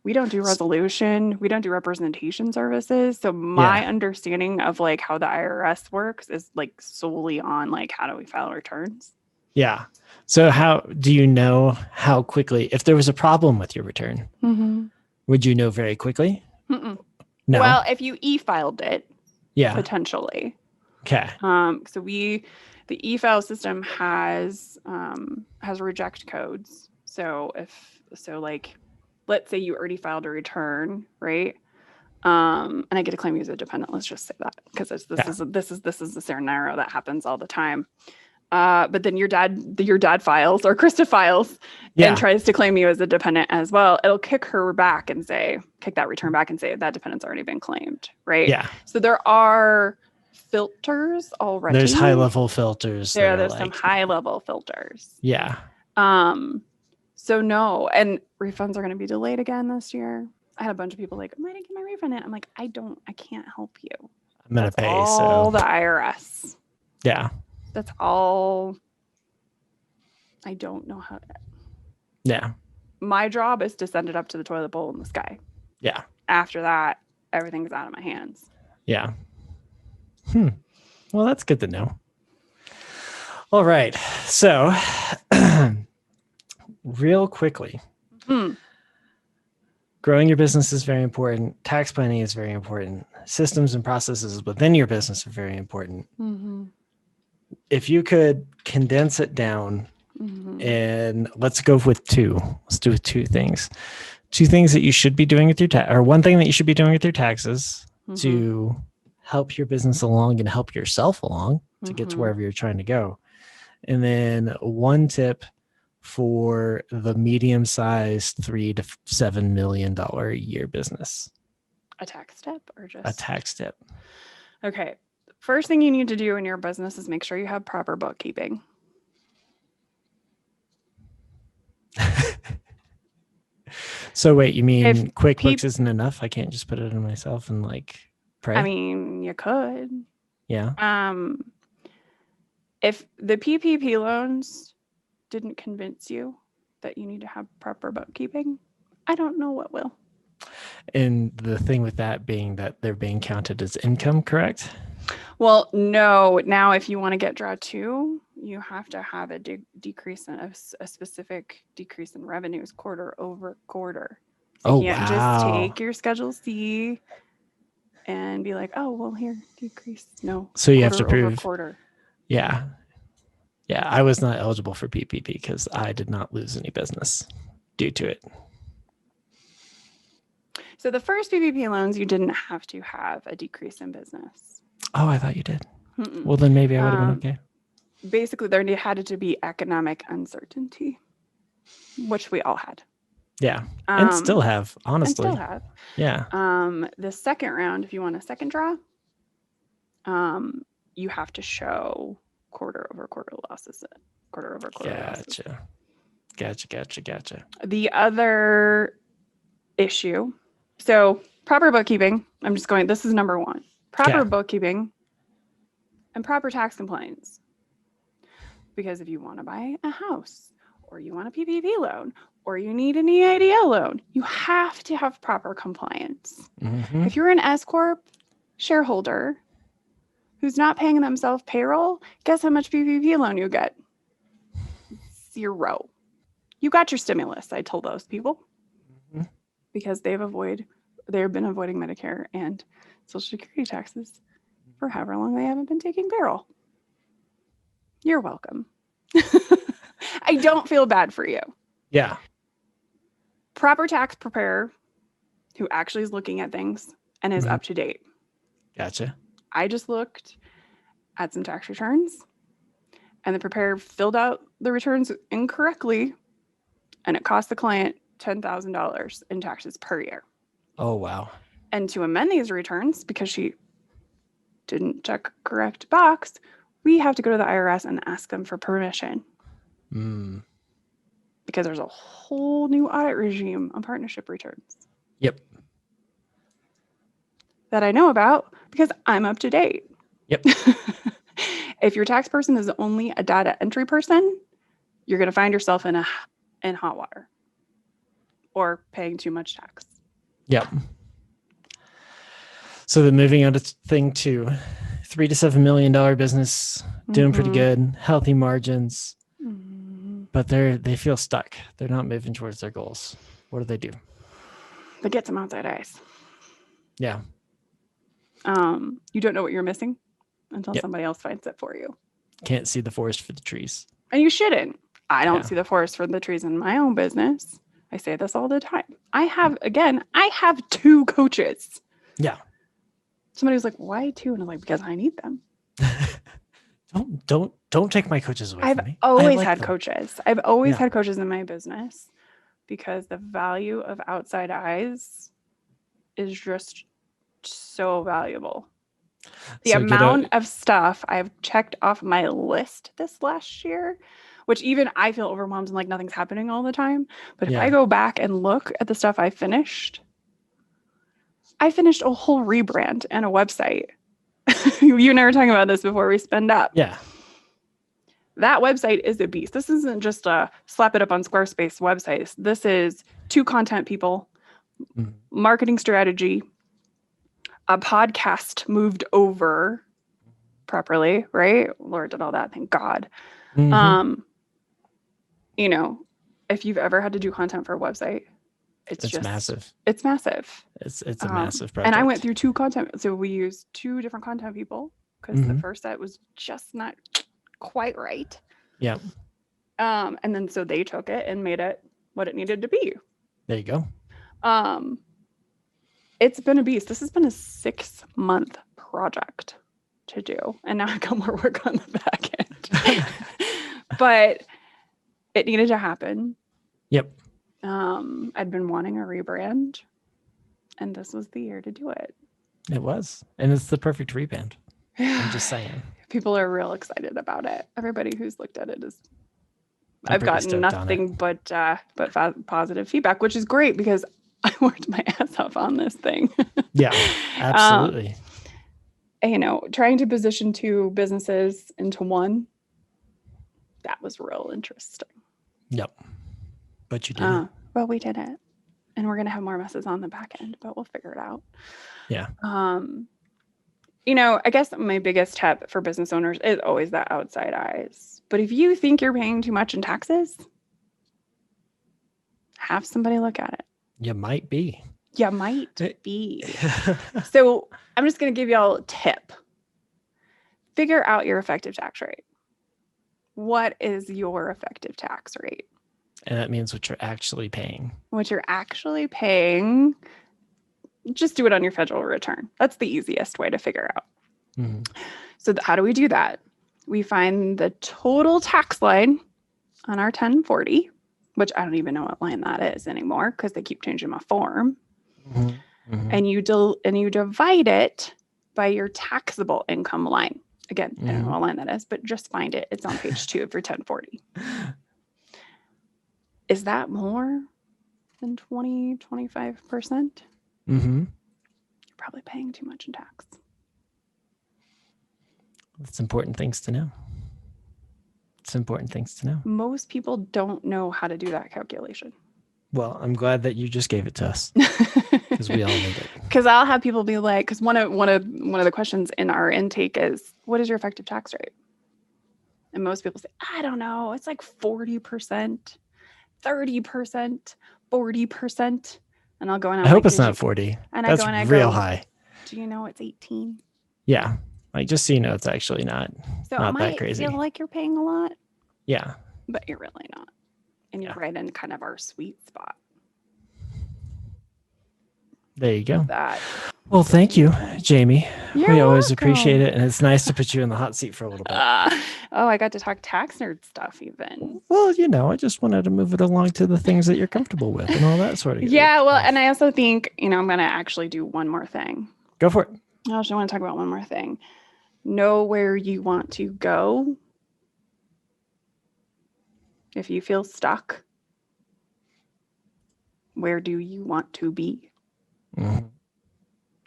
we don't do resolution. We don't do representation services. So my understanding of like how the IRS works is like solely on like, how do we file returns? Yeah. So how do you know how quickly, if there was a problem with your return, would you know very quickly? No. Well, if you e-filed it, potentially. Okay. So the e-file system has reject codes. So let's say you already filed a return, right? And I get to claim you as a dependent. Let's just say that because this is the scenario that happens all the time. But then your dad files or Krista files and tries to claim you as a dependent as well. It'll kick that return back and say that dependent's already been claimed, right? Yeah. So there are filters already. There's high level filters. There's some high level filters. Yeah. So no, and refunds are going to be delayed again this year. I had a bunch of people like, I didn't get my refund in. I'm like, I can't help you. I'm going to pay. All the IRS. Yeah. That's all. I don't know how. Yeah. My job is to send it up to the toilet bowl in the sky. Yeah. After that, everything's out of my hands. Yeah. Well, that's good to know. All right. So real quickly, growing your business is very important. Tax planning is very important. Systems and processes within your business are very important. If you could condense it down, and let's go with two. Let's do two things. Two things that you should be doing with your or one thing that you should be doing with your taxes to help your business along and help yourself along to get to wherever you're trying to go. And then one tip for the medium-sized $3 to $7 million a year business. A tax tip or just a tax tip? Okay. First thing you need to do in your business is make sure you have proper bookkeeping. So wait, you mean QuickBooks isn't enough? I can't just put it in myself and like pray? I mean, you could. Yeah. If the PPP loans didn't convince you that you need to have proper bookkeeping, I don't know what will. And the thing with that being that they're being counted as income, correct? Well, no. Now, if you want to get draw 2, you have to have a decrease in a specific decrease in revenues quarter over quarter. So you can't just take your Schedule C and be like, oh, well, here, decrease. No. So you have to prove quarter. Yeah. Yeah. I was not eligible for PPP because I did not lose any business due to it. So the first PPP loans, you didn't have to have a decrease in business. Oh, I thought you did. Well, then maybe I would have been okay. Basically, there had to be economic uncertainty, which we all had. Yeah. And still have, honestly. And still have. Yeah. The second round, if you want a second draw, you have to show quarter over quarter losses. Gotcha. The other issue, so proper bookkeeping, this is number 1. Proper bookkeeping and proper tax compliance. Because if you want to buy a house or you want a PPP loan or you need an EIDL loan, you have to have proper compliance. Mm-hmm. If you're an S-Corp shareholder who's not paying themselves payroll, guess how much PPP loan you get? 0. You got your stimulus, I told those people. Mm-hmm. Because they've been avoiding Medicare and Social Security taxes for however long they haven't been taking payroll. You're welcome. I don't feel bad for you. Yeah. Proper tax preparer who actually is looking at things and is up to date. Gotcha. I just looked at some tax returns and the preparer filled out the returns incorrectly and it cost the client $10,000 in taxes per year. Oh, wow. And to amend these returns, because she didn't check correct box, we have to go to the IRS and ask them for permission. Because there's a whole new audit regime on partnership returns. Yep. That I know about because I'm up to date. Yep. If your tax person is only a data entry person, you're going to find yourself in hot water or paying too much tax. Yep. So then moving on to thing 2, $3 to $7 million business, doing pretty good, healthy margins, but they feel stuck. They're not moving towards their goals. What do? They get some outside eyes. Yeah. You don't know what you're missing until somebody else finds it for you. Can't see the forest for the trees. And you shouldn't. I don't see the forest for the trees in my own business. I say this all the time. I have 2 coaches. Yeah. Somebody was like, why 2? And I'm like, because I need them. Don't take my coaches away from me. I've always had coaches. I've always had coaches in my business because the value of outside eyes is just so valuable. The amount of stuff I've checked off my list this last year, which even I feel overwhelmed and like nothing's happening all the time. But if I go back and look at the stuff I finished a whole rebrand and a website. You and I were talking about this before we spend up. Yeah. That website is a beast. This isn't just a slap it up on Squarespace website. This is 2 content people, marketing strategy, a podcast moved over properly, right? Lord did all that, thank God. If you've ever had to do content for a website, it's just massive. It's massive. It's a massive project. And I went through 2 content. So we used 2 different content people because the first set was just not quite right. Yeah. And then so they took it and made it what it needed to be. There you go. It's been a beast. This has been a 6-month project to do. And now I've got more work on the back end. But it needed to happen. Yep. I'd been wanting a rebrand, and this was the year to do it. It was. And it's the perfect rebrand. I'm just saying. People are real excited about it. Everybody who's looked at it is. I've gotten nothing but positive feedback, which is great because I worked my ass off on this thing. Yeah, absolutely. Trying to position two businesses into one, that was real interesting. Yep. But you did it. Well, we did it. And we're going to have more messes on the back end, but we'll figure it out. Yeah. I guess my biggest tip for business owners is always that outside eyes. But if you think you're paying too much in taxes, have somebody look at it. You might be. You might be. So I'm just going to give y'all a tip. Figure out your effective tax rate. What is your effective tax rate? And that means what you're actually paying. What you're actually paying. Just do it on your federal return. That's the easiest way to figure out. Mm-hmm. So how do we do that? We find the total tax line on our 1040, which I don't even know what line that is anymore because they keep changing my form. Mm-hmm. Mm-hmm. And you divide it by your taxable income line. Again, I don't know what line that is, but just find it. It's on page 2 of your 1040. Is that more than 20, 25%? Mm-hmm. You're probably paying too much in tax. That's important things to know. It's important things to know. Most people don't know how to do that calculation. Well, I'm glad that you just gave it to us because we all need it. Because I'll have people be like, because one of the questions in our intake is, what is your effective tax rate? And most people say, I don't know. It's like 40%, 30%, 40%. And I'll go and I hope it's not 40. And that's real high. Do you know it's 18? Yeah. Like just so you know, it's actually not that crazy. Feel like you're paying a lot. Yeah. But you're really not. And you're right in kind of our sweet spot. There you go. That. Well, thank you, Jamie. You're we always welcome. Appreciate it. And it's nice to put you in the hot seat for a little bit. I got to talk tax nerd stuff even. Well, I just wanted to move it along to the things that you're comfortable with and all that sort of Yeah, well, and I also think, I'm going to actually do one more thing. Go for it. I also want to talk about one more thing. Know where you want to go. If you feel stuck, where do you want to be? Mm-hmm.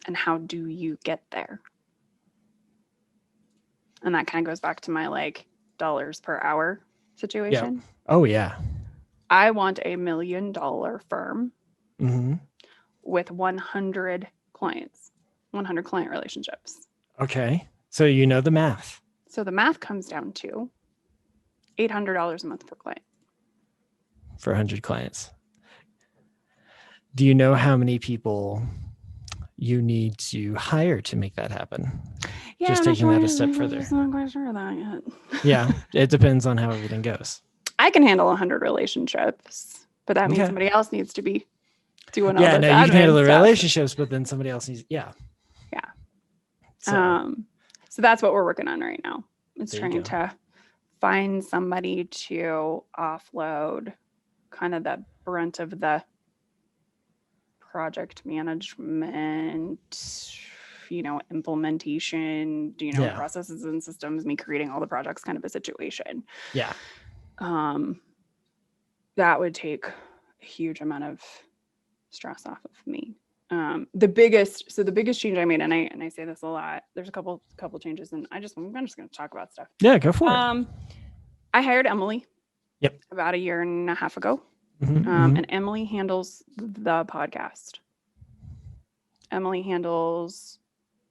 And how do you get there? And that kind of goes back to my dollars per hour situation. Yep. Oh, yeah. I want $1 million firm mm-hmm. with 100 clients, 100 client relationships. Okay. So you know the math. So the math comes down to $800 a month per client. For 100 clients. Do you know how many people you need to hire to make that happen? Yeah, just taking that a step further. I'm not quite sure of that yet. Yeah, it depends on how everything goes. I can handle 100 relationships, but that means somebody else needs to be doing all this. Yeah, no, you can handle the relationships, but then somebody else needs. Yeah. So that's what we're working on right now. It's trying to find somebody to offload kind of the brunt of the project management, implementation, processes and systems, me creating all the projects kind of a situation. Yeah. That would take a huge amount of stress off of me. The biggest change I made, and I say this a lot, there's a couple changes, and I'm just going to talk about stuff. Yeah, go for it. I hired Emily. Yep. About 1.5 years ago. Mm-hmm, and Emily handles the podcast. Emily handles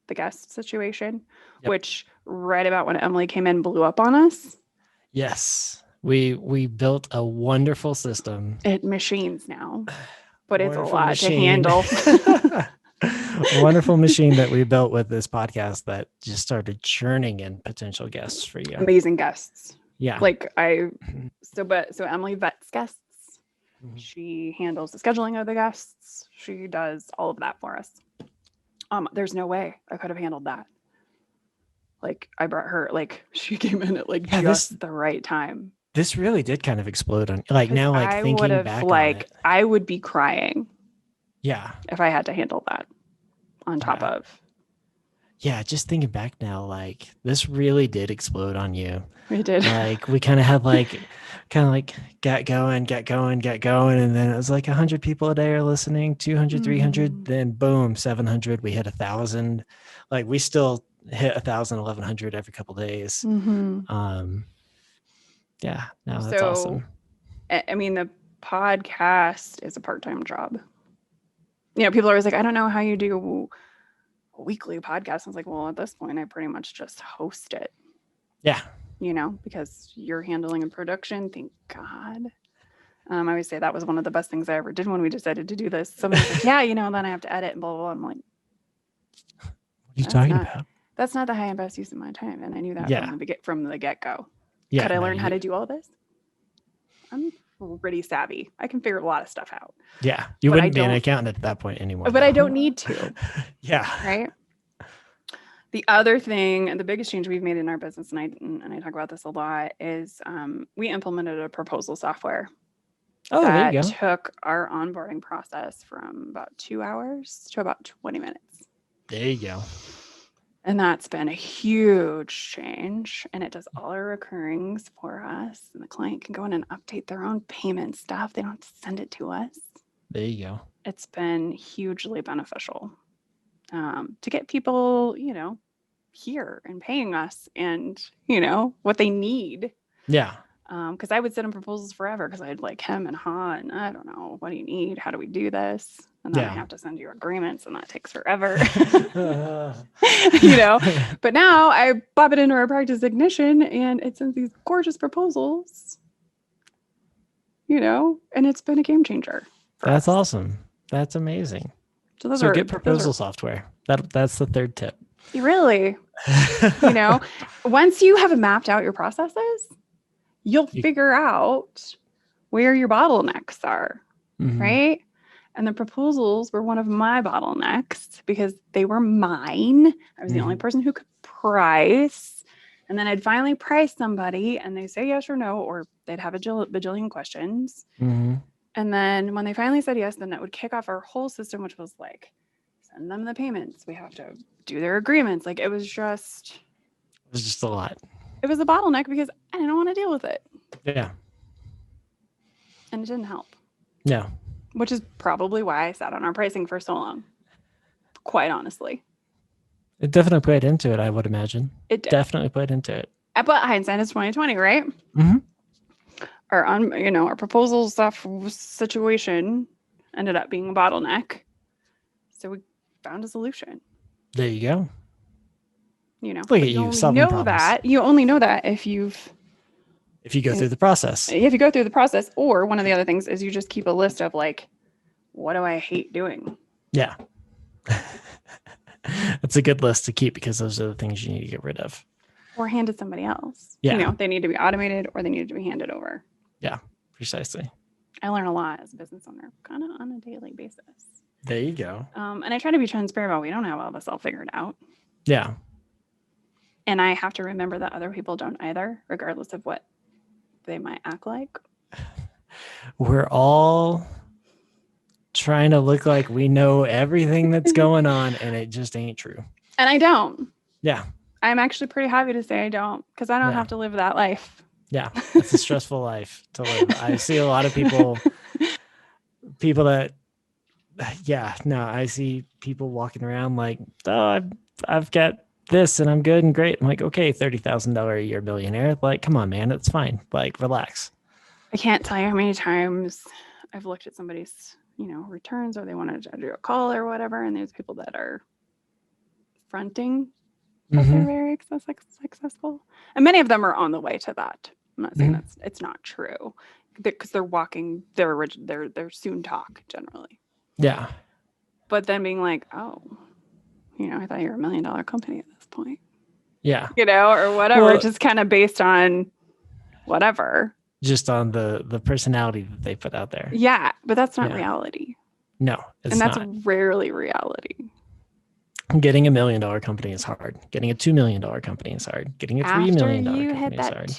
the guest situation, which right about when Emily came in blew up on us. Yes. We built a wonderful system. It machines now, but it's a lot to handle. Wonderful machine that we built with this podcast that just started churning in potential guests for you. Amazing guests. Yeah. So Emily vets guests. Mm-hmm. She handles the scheduling of the guests. She does all of that for us. There's no way I could have handled that. Like I brought her, like she came in at like just the right time. This really did kind of explode on like now, like I thinking back on it. I would be crying. Yeah. If I had to handle that on top of. Yeah, just thinking back now, like this really did explode on you. We did. Like we kind of had like get going. And then it was like 100 people a day are listening, 200, 300, then boom, 700. We hit 1,000. Like we still hit 1,000, 1,100 every couple of days. Yeah, no, that's awesome. I mean, the podcast is a part-time job. You know, people are always like, I don't know how you do a weekly podcast. I was like, well, at this point, I pretty much just host it. Yeah. You know, because you're handling a production. Thank God. I always say that was one of the best things I ever did when we decided to do this. Somebody's like, yeah, you know, then I have to edit and blah, blah, blah. I'm like, what are you talking about? That's not the high and best use of my time. And I knew that from the get-go. Yeah, could I learn how to do all this? I'm pretty savvy. I can figure a lot of stuff out. Yeah. You wouldn't be an accountant at that point anymore. But I don't need to. Yeah. Right. The other thing, and the biggest change we've made in our business, and I talk about this a lot, is we implemented a proposal software. There you go. Took our onboarding process from about 2 hours to about 20 minutes. There you go. And that's been a huge change. And it does all our recurrings for us. And the client can go in and update their own payment stuff. They don't have to send it to us. There you go. It's been hugely beneficial to get people, you know, here and paying us and, you know, what they need. Yeah. Because I would send them proposals forever because I'd like hem and haw and I don't know, what do you need? How do we do this? And then I have to send you agreements and that takes forever. You know, but now I pop it into our practice ignition and it sends these gorgeous proposals, you know, and it's been a game changer. That's awesome. That's amazing. So get proposal software. That's the third tip. Really, you know, once you have mapped out your processes, you'll figure out where your bottlenecks are, right? And the proposals were one of my bottlenecks because they were mine. I was the only person who could price. And then I'd finally price somebody and they say yes or no, or they'd have a bajillion questions. And then when they finally said yes, then that would kick off our whole system, which was like, send them the payments. We have to do their agreements. Like it was just a lot. It was a bottleneck because I didn't want to deal with it. Yeah. And it didn't help. No. Which is probably why I sat on our pricing for so long. Quite honestly. It definitely played into it, I would imagine. It did. Definitely played into it. But hindsight is 2020, right? Our proposal stuff situation ended up being a bottleneck. So we found a solution. There you go. You know, look at you solving problems. You only know that if you go through the process. If you go through the process, or one of the other things is you just keep a list of like, what do I hate doing? Yeah. That's a good list to keep because those are the things you need to get rid of. Or hand to somebody else. Yeah. You know, they need to be automated or they need to be handed over. Yeah, precisely. I learn a lot as a business owner, kind of on a daily basis. There you go. And I try to be transparent about we don't have all this all figured out. Yeah. And I have to remember that other people don't either, regardless of what they might act like. We're all trying to look like we know everything that's going on, and it just ain't true. And I don't. Yeah. I'm actually pretty happy to say I don't, because I don't have to live that life. Yeah. It's a stressful life to live. I see a lot of people that, I see people walking around like, oh, I've got this and I'm good and great. I'm like, okay, $30,000 a year millionaire. Like, come on, man, it's fine. Like, relax. I can't tell you how many times I've looked at somebody's, returns, or they wanted to do a call or whatever, and there's people that are fronting that they're very successful, and many of them are on the way to that. I'm not saying it's not true, because they're walking their soon talk generally. Yeah. But then being like, oh, I thought you were $1 million company at this point. Yeah. Or whatever, just kind of based on whatever. Just on the personality that they put out there. Yeah, but that's not reality. No, it's and that's not. rarely reality. Getting $1 million company is hard. Getting a $2 million company is hard. Getting a $3 million company is hard.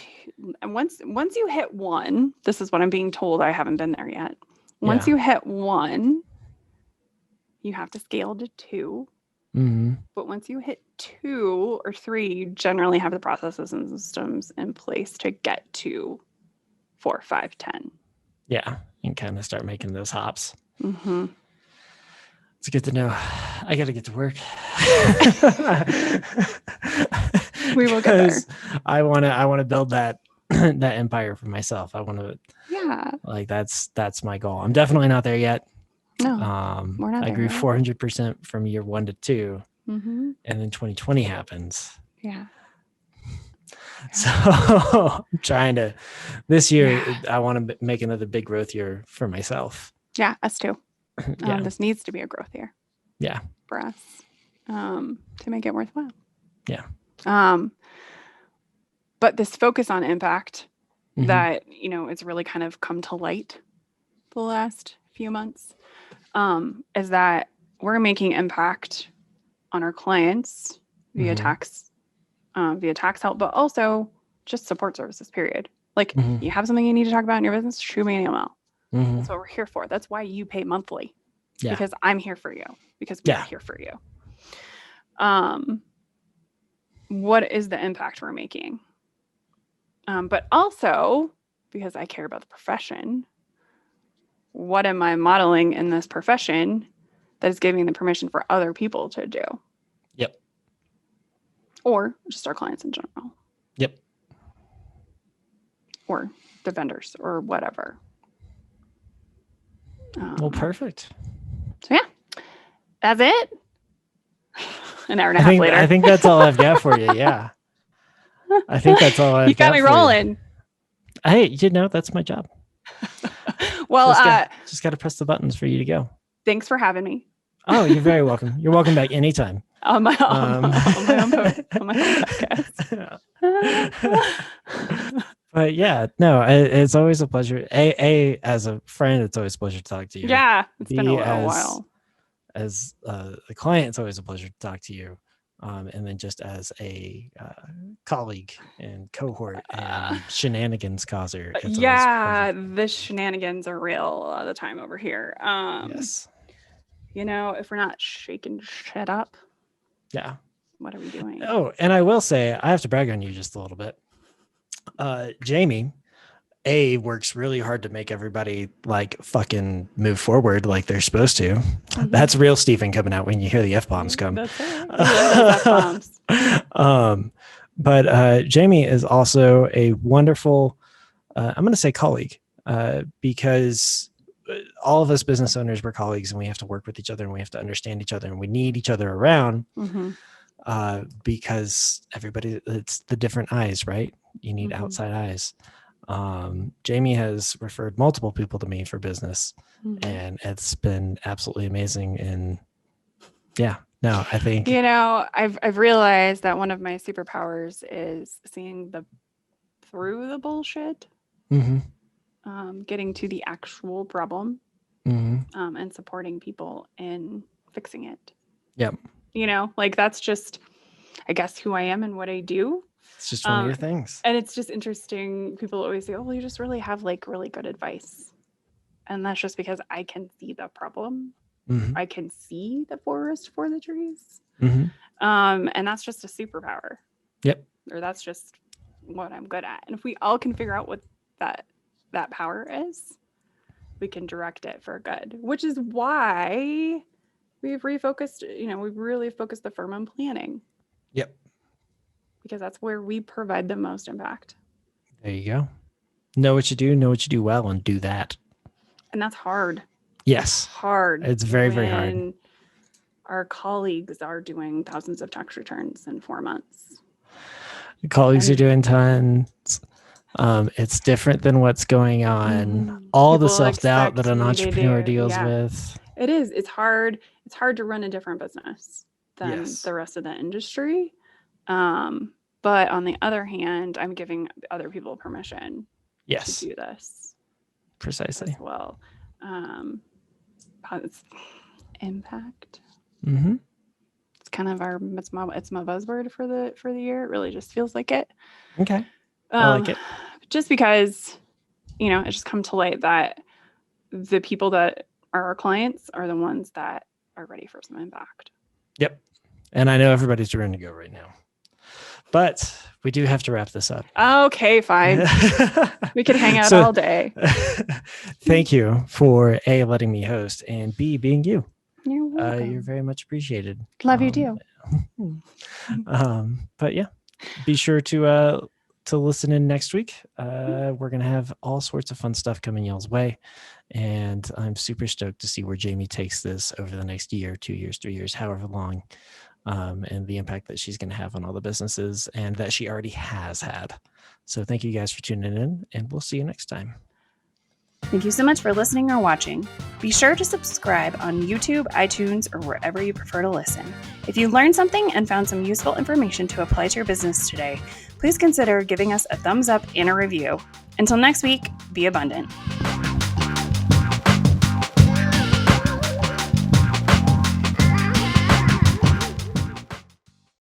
And once you hit one, this is what I'm being told. I haven't been there yet. Once you hit one, you have to scale to 2. Mm-hmm. But once you hit 2 or 3, you generally have the processes and systems in place to get to 4, 5, 10. Yeah, and kind of start making those hops. Mm-hmm. It's good to know. I got to get to work. We will get there. I want to build that empire for myself. I want to. Yeah. Like that's my goal. I'm definitely not there yet. No, we're not. I grew 400% from year 1 to 2, mm-hmm. and then 2020 happens. Yeah. So I'm trying to. This year, I want to make another big growth year for myself. Yeah, us too. This needs to be a growth year. Yeah. For us, to make it worthwhile. Yeah. But this focus on impact that, it's really kind of come to light the last few months, is that we're making impact on our clients via tax help, but also just support services, period. Like you have something you need to talk about in your business, shoot me an email. That's what we're here for. That's why you pay monthly. Yeah. Because I'm here for you. Because we're here for you. What is the impact we're making? But also, because I care about the profession, what am I modeling in this profession that is giving the permission for other people to do? Yep. Or just our clients in general. Yep. Or the vendors or whatever. Well, perfect. So yeah, that's it. An hour and a half later. I think that's all I've got for you. Yeah. I think that's all I've got. You got me rolling. Hey, that's my job. Well, just got to press the buttons for you to go. Thanks for having me. Oh, you're very welcome. You're welcome back anytime. On my own podcast. But yeah, no, it's always a pleasure. As a friend, it's always a pleasure to talk to you. Yeah, it's been a while. As a client, it's always a pleasure to talk to you. And then just as a colleague and cohort and shenanigans causer. The shenanigans are real a lot of the time over here. Yes. If we're not shaking shit up. Yeah. What are we doing? Oh, and I will say, I have to brag on you just a little bit. Jamie, works really hard to make everybody like fucking move forward like they're supposed to. Mm-hmm. That's real Stephen coming out when you hear the F-bombs come. That's it. F-bombs. But Jamie is also a wonderful, I'm going to say colleague, because all of us business owners, we're colleagues and we have to work with each other and we have to understand each other and we need each other around. Mm-hmm. Because everybody, it's the different eyes, right? You need outside eyes. Jamie has referred multiple people to me for business, and it's been absolutely amazing. And I think I've realized that one of my superpowers is seeing through the bullshit, getting to the actual problem, and supporting people in fixing it. Yep. That's just, I guess, who I am and what I do. It's just one of your things. And it's just interesting. People always say, oh, well, you just really have really good advice. And that's just because I can see the problem. Mm-hmm. I can see the forest for the trees. Mm-hmm. And that's just a superpower. Yep. Or that's just what I'm good at. And if we all can figure out what that power is, we can direct it for good, which is why we've refocused, we've really focused the firm on planning. Yep. Because that's where we provide the most impact. There you go. Know what you do well, and do that. And that's hard. Yes. It's hard. It's very, very hard. Our colleagues are doing thousands of tax returns in 4 months. Colleagues are doing tons. It's different than what's going on. All the self-doubt that an entrepreneur deals with. It is. It's hard. It's hard to run a different business than the rest of the industry. But on the other hand, I'm giving other people permission to do this. Precisely. As well. It's impact. Mm-hmm. It's kind of it's my buzzword for the year. It really just feels like it. Okay. I like it. Just because, it just come to light that the people that are our clients are the ones that are ready for some impact. Yep. And I know everybody's ready to go right now, but we do have to wrap this up. Okay, fine. We could hang out all day. Thank you for A, letting me host, and B, being you. You're welcome. You're very much appreciated. Love you too. But yeah, be sure to listen in next week. We're going to have all sorts of fun stuff coming y'all's way. And I'm super stoked to see where Jamie takes this over the next year, 2 years, 3 years, however long, and the impact that she's going to have on all the businesses and that she already has had. So thank you guys for tuning in, and we'll see you next time. Thank you so much for listening or watching. Be sure to subscribe on YouTube, iTunes, or wherever you prefer to listen. If you learned something and found some useful information to apply to your business today, please consider giving us a thumbs up and a review. Until next week, be abundant.